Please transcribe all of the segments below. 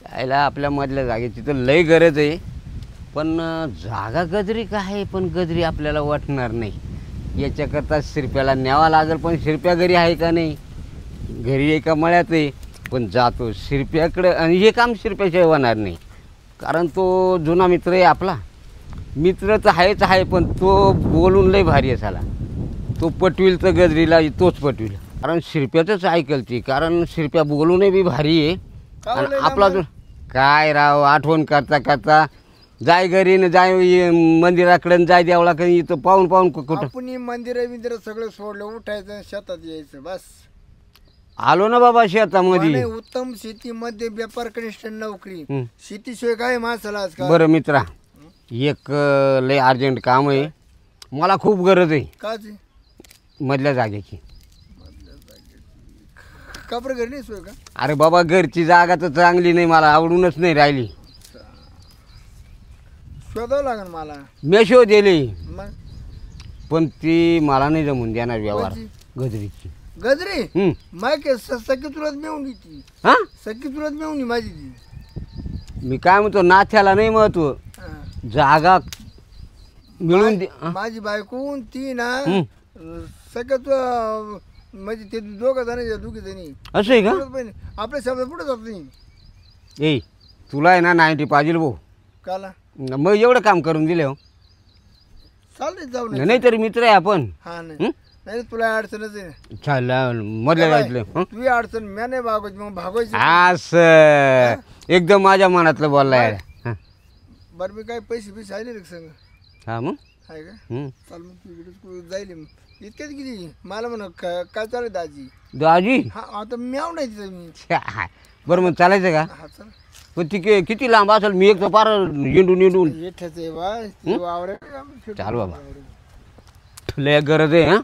यायला आपल्या मधल्या जागेची तर लय गरज आहे, पण जागा गजरी का आहे, पण गजरी आपल्याला वाटणार नाही. याच्याकरता शिरप्याला न्यावा लागेल, पण शिरप्या घरी आहे का नाही, घरी एका मळ्यात आहे. पण जातो शिरप्याकडं, आणि हे काम शिरप्याशिवाय होणार नाही, कारण तो जुना मित्र आहे आपला. मित्र तर आहेच आहे, पण तो बोलून लय भारी आहे साला. तो पटविल तर गजरीला तोच पटविल, कारण शिरप्याचंच ऐकल ती, कारण शिरप्या बोलूनही बी भारी आहे. आणि आपला जो काय राव, आठवण करता करता जाय घरी न जाय मंदिराकडे, जाय देवळाकडे, इथं पाहून पाहून कुठं आपण मंदिर सगळं सोडलं, उठायचं शेतात यायचं बस. आलो ना बाबा शेतामध्ये. उत्तम शेतीमध्ये व्यापार कनिष्ठ नोकरी, शेतीशिवाय काय माणसाला आजकाल. बरं मित्रा, एक लय अर्जंट काम आहे, मला खूप गरज आहे. काची? मधल्या जागेची. कपडे घरी नाही सोय का? अरे बाबा, घरची जागा तर चांगली नाही, मला आवडूनच नाही राहिली. शोधावं लागेल मला. मी शोधली, मग पण ती मला नाही जमून देणार व्यवहार. गजरीची. गजरी माय सखी तुलाच मिळून ती. हा, सखी तुलाच मिळून माझी ती. मी काय म्हणतो, नाथ्याला नाही महत्व, जागा मिळून दे. माझी बायको ती ना सगळं तू म्हणजे ते दोघं जण दुखी जणी असं आहे का? आपल्या शब्द पुढे जात नाही. ए, तुला आहे ना 90 पाहिजे भाऊ. काला मग एवढं काम करून दिले हो. चालत जाऊ नाही तरी मित्र आहे आपण. हा नाही तुला अडचणच आहे. चाल मधल्या जायचं तुझी अडचण मी नाही भागवायची, मग भागवायची असं एकदम माझ्या मनातलं बोललाय. बरं मी काय पैसे आले रे संग? हा मग आहे का? चाल मग तू इकडे जाईल इतक्याच किती मला म्हणा काय चालू दाजी? दाजी हा आता म्याव नाही तिथं मी. बरं मग चालायचं का? हा चल. पण ती किती लांब असेल? मी एक तर फार येंडून येठच आहे बा वावर. चालू बाबा, लय गरज आहे. हा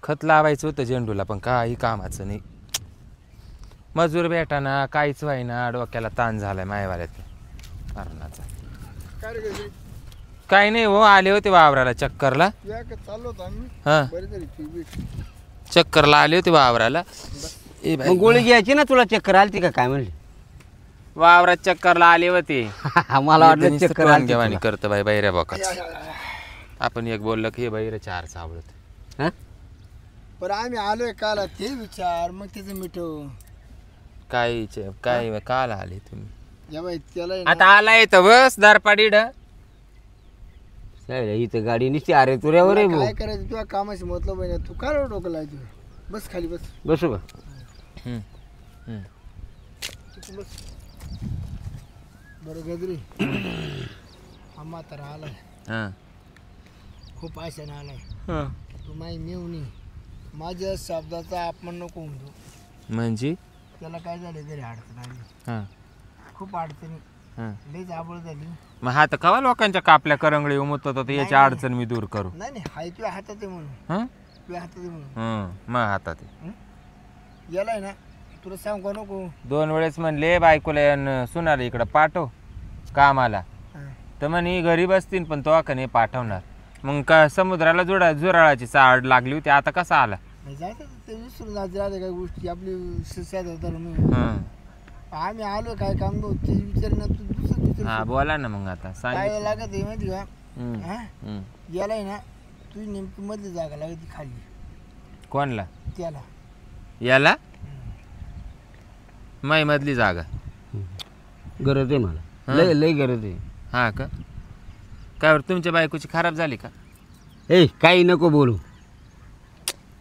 खत लावायचं होतं झेंडूला, पण काही कामाचं नाही. मजूर भेटाना, काहीच व्हायना, डोक्याला ताण झालाय मायवाल्यात मरणाचा. काही नाही हो, आले होते वावराला चक्करला. चाललो होतो आम्ही. हा, चक्करला आले होते वावराला. मग गोळी घ्यायची ना, तुला चक्कर आलती का काय म्हणले? वावरात चक्करला आले होते. मला वाटलं चक्कर आली घेवानी करतं बाई बैऱ्या बोकाच. आपण एक बोललं की हे बैर चार सावळत. हा, पण आम्ही आलोय काला ते विचार, मग त्याचं मिठव काय काल आले तुम्ही? या बाई त्याला आता आलाय तर बस दारपाडीड. इथं गाडी निसती अरे तुऱ्यावर आहे. काय करायचं तुझ्या कामाशी मतलब आहे ना, तू काय डोकं लायचं? बस खाली बस. बसू का? बस. बरं गजरी, हा म्हातारा आलाय, खूप आशाने आलाय. तू माही नेऊन माझ्या शब्दाचा अपमान नको होऊन तू. म्हणजे त्याला काय झालं घरी अडचण आली, खूप अडचणी, लईच आबळ झाली. मग हा तर कवा लोकांच्या कापल्या करंगळी उमत होता, याची अडचण मी दूर करू. नाही हाय तुझ्या हातात आहे म्हणून. तुझ्या हातात आहे म्हणून. मग हातात यालाय ना, तुला सांगू नको. 2 वेळेस म्हणले बायकोला सुनाला इकडं पाठव कामाला, तर म्हणे घरी बसतील, पण तो का नाही पाठवणार. मग का समुद्राला जुराळाची चाड लागली होती, आता कसा आला? जायचं ते विसरून जायचं काही गोष्टी आपली आम्ही आलो काय काम नव्हतं विचार ना तू दुसरं. हा बोला ना, मग आता काय लागत आहे माहिती का? यालाय ना तुझी नेमकी मधली जागा लागत खाली. कोणला? त्याला. याला माई मधली जागा गरज आहे मला, लय गरज आहे. हा का? काय तुमच्या बायकोची खराब झाली का? ए काही नको बोलू,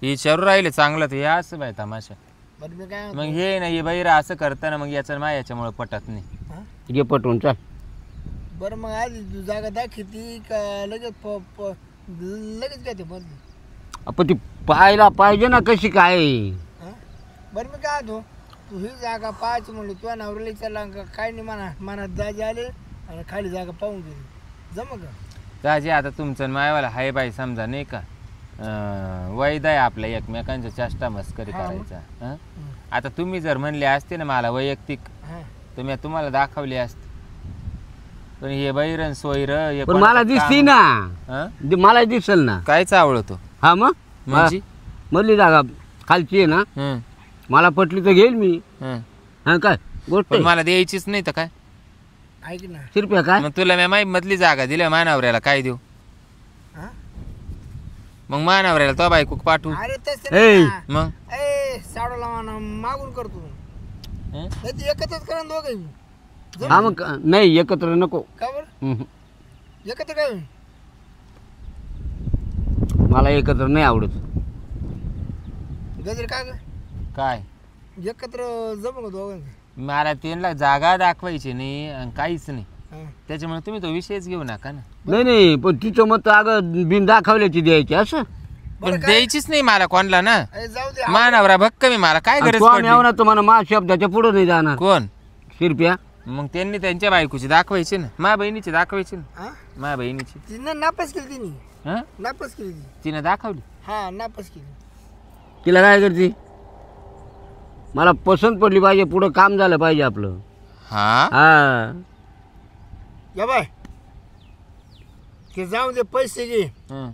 विचारू राहिले चांगलं तर हे असं बाय तमाशा. मग हे नाही बैरा असं करताना मग याचं याच्यामुळे पटत नाही. ये पटवून चाल. बरं मग आधी तू जागा दाखवती का लगेच लगेच काय ते बदली? आपण ती पाहायला पाहिजे ना कशी काय. बरं मी काय तू ही जागा पाहायची म्हणली, तुझ्या नवऱ्याला विचारला काय नाही म्हणा दाजी आले आणि खाली जागा पाहून गेली, जम का? दाजी आता तुमचं मायवाला हाय बाई समजा नाही का, वैद आहे आपल्या एकमेकांच्या चेष्टा मस्करी करायचा. आता तुम्ही जर म्हणले असते ना मला वैयक्तिक, तर मी तुम्हाला दाखवली असते. पण हे बैरन सोयर हे पण मला दिसती ना, हं? मला दिसल ना. कायच आवडतो हा मग म्हणजे मधली जागा खालची आहे ना, हं, मला पटली तर घेईल मी. हं. हा काय गोष्ट पण आहे? मला द्यायचीच नाही तर काय? ऐक ना. शिरप्या काय मग तुला मी माही मधली जागा दिल्या मानावऱ्याला काय देऊ? हा? मग मानावऱ्याला तो बायको पाठवू. अरे तसं ए. नाही ना. मग ए साडूला म्हणा मागून करतो. हं? नाही ते एकत्रच करा दोघं. हा मग नाही एकत्र नको. का बरं हम्म. एकत्र काय मला एकत्र नाही आवडत. गजर काय काय एकत्र जमू का दोघं? मला त्यांना जागा दाखवायची नाही आणि काहीच नाही, त्याच्यामुळे तुम्ही तो विषयच घेऊ नका ना. नाही नाही पण तिचं मत अगं बिन दाखवल्याची द्यायची असं. पण द्यायचीच नाही मला कोणला ना. जाऊ दे. मानावरा भक्क मी मला काय गरज तो आम्ही पडली? ना तुम्हाला मा शब्दाच्या पुढे नाही जाणार. कोण? शिरप्या मग त्यांनी त्यांच्या बायकोची दाखवायची ना, मा बहिणीची दाखवायची ना, हा? मा बहिणीची. तिनं नापास केली तिने. हं? नापास केली ती. तिनं दाखवली. हा नापास केली. तिला काय करते? मला पसंत पडली पाहिजे, पुढं काम झालं पाहिजे आपलं. हा हा या बाय ते जाऊ दे पैसे घे हं.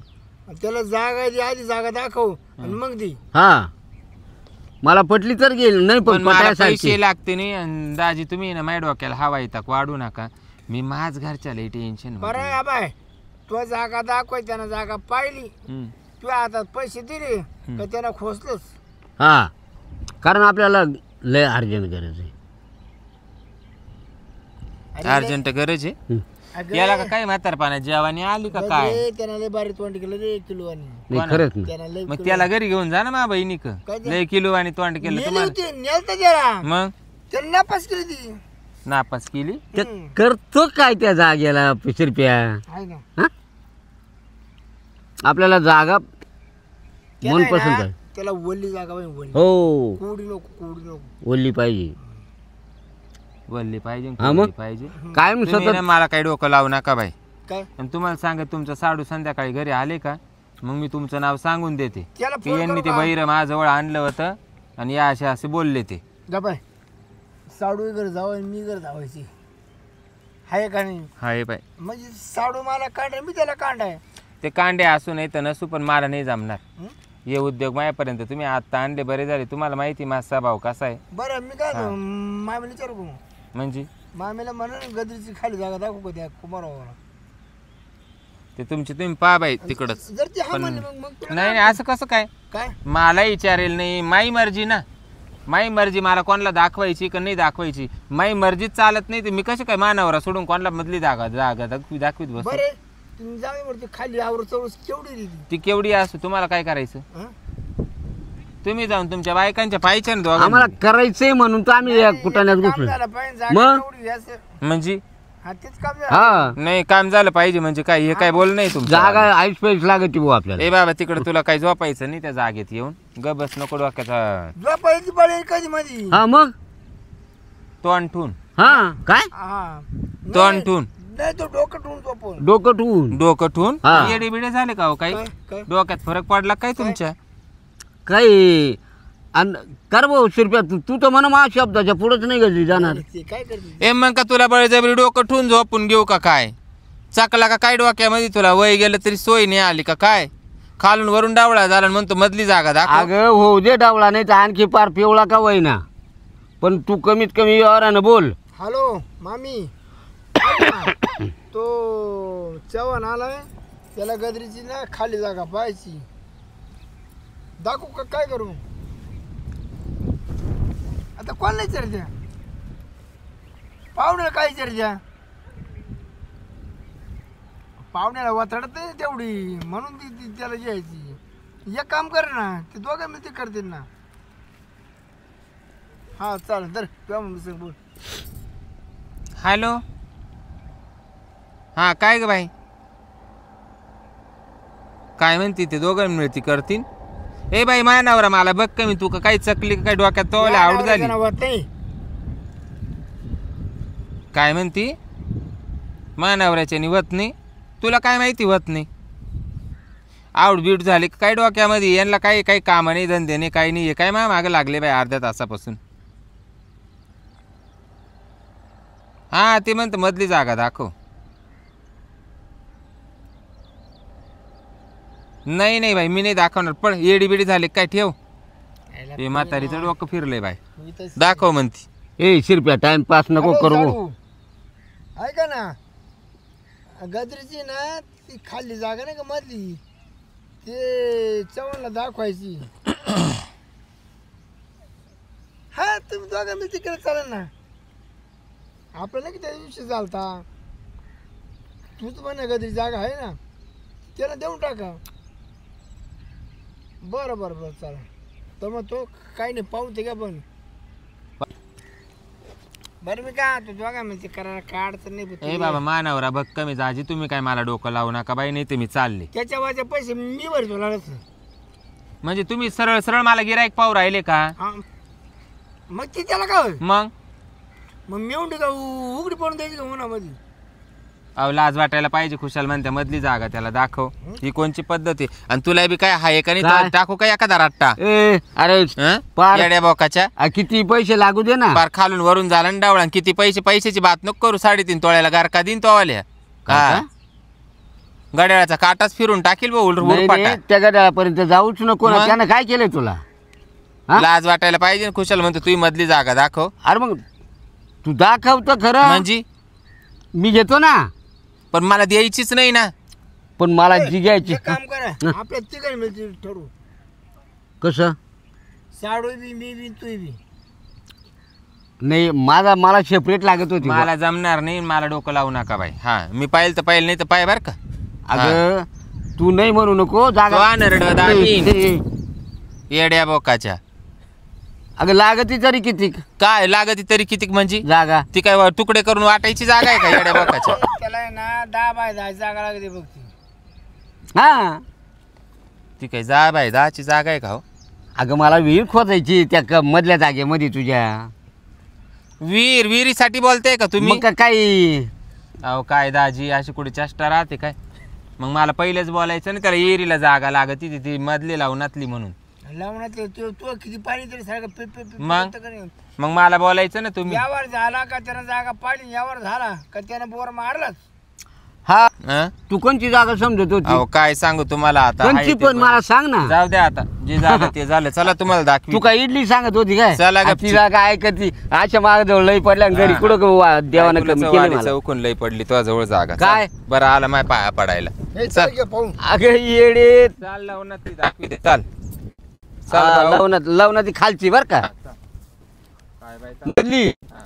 आणि त्याला जागा दे आधी जागा दाखव आणि मग दे. हा मला पटली तर गेल नाही पण पण मला पटायसारखी. पैसे लागते नाही. आणि दाजी तुम्ही ना माझ्या डोक्याला हवा येतात वाढू नका. मी माझ घरच्या लई टेन्शन. बरं या बाय तो जागा दाखवाय त्यानं जागा पाहिली तुझ्या हातात पैसे दिले तर त्यानं खोसलंच. हा कारण आपल्याला लय अर्जंट गरज आहे. अर्जंट गरज आहे. हं. अगं, याला का काय म्हातारपणा जेवानी आली का काय? रे, त्यानं लय बारीक तोंड केलं रे किलो आणि नाही खरंच ना. त्यानं लय मग त्याला घरी घेऊन जा ना मा बहिणीक. काय ते? लय किलो आणि तोंड केलं नेली तुम्हाला. होती नेलता त्याला मग त्यानं नापास केली ती. नापास केली. ते करतो काय त्या जागेला शिरप्या? आहे ना आपल्याला जागा त्याला मन आहे पसंत ना, आहे. त्याला वल्ली जागा पाहिजे वल्ली. हो कोडी नको ओली पाहिजे. बोलली पाहिजे हा मग? बोलली पाहिजे. कायम तुम्ही सतत ना मला काही डोकं लावू नका बाई. काय आणि तुम्हाला सांगत तुमचं साडू संध्याकाळी घरी आले का मग मी तुमचं नाव सांगून देते त्याला की फोन यांनी करू ते का? बहिरं माझ्याजवळ आणलं होतं आणि या असे बोलले ते. जा बाय साडू घर जावं आणि मी घर जावायची आहे का नाही? हाय बाई. म्हणजे साडू मला काढाय मी त्याला काढाय. ते कांडे असू नाही तर नसू पण मला नाही जमणार. हं? हे उद्योग माझ्यापर्यंत तुम्ही आता आणले बरे झाले. तुम्हाला माहिती माझा स्वभाव कसा आहे. बरं मी काय मामीला विचारू का? म्हणजे मामीला म्हणून गदरीची खाली जागा दाखवू का त्या कुमारावर? ते तुमचे तुम्ही पहा बाई तिकडच. जर ती हा म्हणली मग तुला नाही नाही असं कसं काय? काय मला विचारेल नाही. माई मर्जी ना. माई मर्जी. मला कोणाला दाखवायची का नाही दाखवायची माई मर्जीच चालत नाही. तर मी कशी काय मानावरा सोडून कोणाला मधली जागा जागा दाखवीत बस. बरे तुम्ही जागा वरती खाली आवर चौरस केवढी दिली ती केवढी असो तुम्हाला काय करायचं? हं? तुम्ही जाऊन तुमच्या बायकांच्या पाहिजे ना आम्हाला दोघांनी. करायचंय म्हणून तर आम्ही या कुटाण्यात काम घुसलो. झालं पाहिजे जागा मग? केवढी असं. म्हणजे हा तेच काम झालं. हा नाही काम झालं पाहिजे म्हणजे काय हे काय बोल नाही तुमचं. जागा आईस पैस लागते भाऊ आपल्याला. ए बाबा तिकडे तुला काही झोपायचं नाही त्या जागेत येऊन ग बस नको डोक्याचा झोपायची पडेल कधी मध्ये. हा मग तोंड ठून हा काय हा तोंड ठून नाही तो डोकं ठेवून झोपून. डोकं ठेवून डोकं ठून हा. येडे बिडे झाले का हो काही? काय काय डोक्यात फरक पडला काय तुमच्या? काही कर भाऊ शिरप्या तू तर म्हणा मा शब्दाच्या पुढेच नाही गजरी जाणार. ते काय करते ए मग का तुला बळजबरी डोकं ठून झोपून घेऊ का काय? चाकला का काय डोक्यामध्ये तुला वय गेलं तरी सोय नाही आली का काय? खालून वरून डावळा झाला आणि म्हणतो मधली जागा दाखव. अगं हो दे डावला नाही तर आणखी पार पिवळा का वयना पण तू कमीत कमी व्यवहारानं बोल. हॅलो मामी तो चव्हाण आलाय त्याला गदरीची ना खाली जागा पाहायची दाखवू का काय करू? आता कोण नाही चर्चा पाहुण्याला काय चर्चा पाहुण्याला वातडत नाही तेवढी म्हणून ती त्याला घ्यायची. एक काम कर ना ते दोघं मिळते करतील ना. हा चालेल तर तुझ्या मम्मी बोल. हॅलो हा काय ग बाई काय म्हणते ते दोघं मिळती करतील. ए बाई माझ्या नवरा मला बघ कमी तू का काही चकली का काय डोक्यात तो आवड झाली नाही काय म्हणती? माझ्या नवऱ्याच्या निवत नाही तुला काय माहिती होत नाही. आवड बीट झाली काय डोक्यामध्ये यांना काही काही कामं नाही धंदे नाही काही नाही. काय मा मागं लागले बाई अर्ध्या तासापासून. हा ते म्हणतं मधली जागा दाखव. नाही नाही बाई मी नाही दाखवणार. पण येडी बिडी झाले काय ठेव. यायला हे म्हातारीचं डोकं फिरलंय बाई. तू इथंच दाखव म्हणती. ए शिरप्या टाइमपास नको हॅलो, करू. साडू. ऐका ना गजरीची ना ती खाली जागा नाही का मधली ते चव्हाणला दाखवायची. हा तुम्ही दोघा मी तिकडे चालेल ना. आपल्याला की त्या दिवशी चालता तूच म्हणा गजरी जागा आहे ना त्याला देऊन टाका. बरं बरं बरं चालेल. तर मग तो काही नाही पाहून ते का पण बरं मी काय तू दोघा म्हणजे करायला काय अडचण नाही. ए बाबा मानावरा बघ कमी जाजी तुम्ही काय मला डोकं लावू नका बाई नाही तर मी चालले. त्याच्या वाचे पैसे मी भरतो लागत. म्हणजे तुम्ही सरळ सरळ मला गिराईक पाहू राहिले का. हा मग ती त्याला काय होईल? मग मग मेवून का उघडी पडून द्यायची का उन्हामध्ये. अहो लाज वाटायला पाहिजे. खुशाल म्हणते मधली जागा त्याला दाखव. ही कोणची पद्धत आहे. आणि तुला बी काय हाय का नाही काय? तर टाकू का एखादा रट्टा. ए अरे हं? पार- येड्या बोकाच्या किती पैसे लागू दे ना. पार खालून वरून झाला ना डावळा. किती पैसे पैशाची बात नको करू. 3.5 तोळ्याला गारका दिन तो आल्या काय? गड्याळाचा काटाच फिरून टाकील भाऊ नाही, उरपाटा. नाही, त्या गड्यापर्यंत जाऊच नको ना. मग? त्यानं काय केलंय तुला. हा? लाज वाटायला पाहिजे ना. खुशाल म्हणतो तुझी मधली जागा दाखव. अरे मग तू दाखव तर खरं. म्हणजे मी घेतो ना. पण मला द्यायचीच नाही ना. पण मला जी घ्यायची. एक काम करा आपल्या तिघांनी मिळते ठरवू. कसं साडू बी मी बी तू बी. नाही मला सेपरेट लागत होती. मला जमणार नाही. मला डोकं लावू नका बाई. हा मी पाहिलं तर पाहिलं नाही तर पाय बर का. अगं तू नाही म्हणू नको. तो नरड दाबीन. ए, येड्या बोकाच्या. अगं लागती तरी किती काय लागती तरी किती म्हणजे जागा. ती काय तुकडे करून वाटायची जागा आहे का येड्या बोकाच्या. त्याला आहे ना 10 बाय 10 जागा लागते बघ ती. हा ती काय जा बाई 10ची जागा आहे का हो. अगं मला विहीर खोदायची त्या मधल्या जागेमध्ये तुझ्या. विहिरीसाठी बोलताय का तुम्ही. मग काही अहो काय दाजी अशी कुठे चेष्टा राहते काय. मग मला पहिलेच बोलायचं ना त्याला एरीला जागा लागती ती मधली लावूनातली म्हणून. लावण्यात तू किती पाणी तरी सारखं पे पे पे मग? पे करेल. मग मला बोलायचं ना तुम्ही. यावर झाला का त्यानं जागा पाडली यावर झाला का त्यानं बोर मारलाच. हा हं? तू कोणची जागा समजत होती. अहो काय सांगू तुम्हाला आता आहे कोणची ते पण मला सांग ना. जाऊ द्या आता जे झालं ते झालं. चला तुम्हाला दाखवी. तू काय इडली सांगत होती काय. चला आणि ती जागा ऐकती अशा मागजवळ लई पडल्या आणि घरी कुठं देवानं कमी केलं मला. चौकून लई पडली तुझ्या जवळ जागा. काय? चल. बरं आला माय पाया पडायला. हे चल घे पाहून. अगं येडे. चाल लावून ती दाखवी दे. चाल चाल भाऊ. लवणात ती खालची बर का. काय बाई, चाल. मधली हा.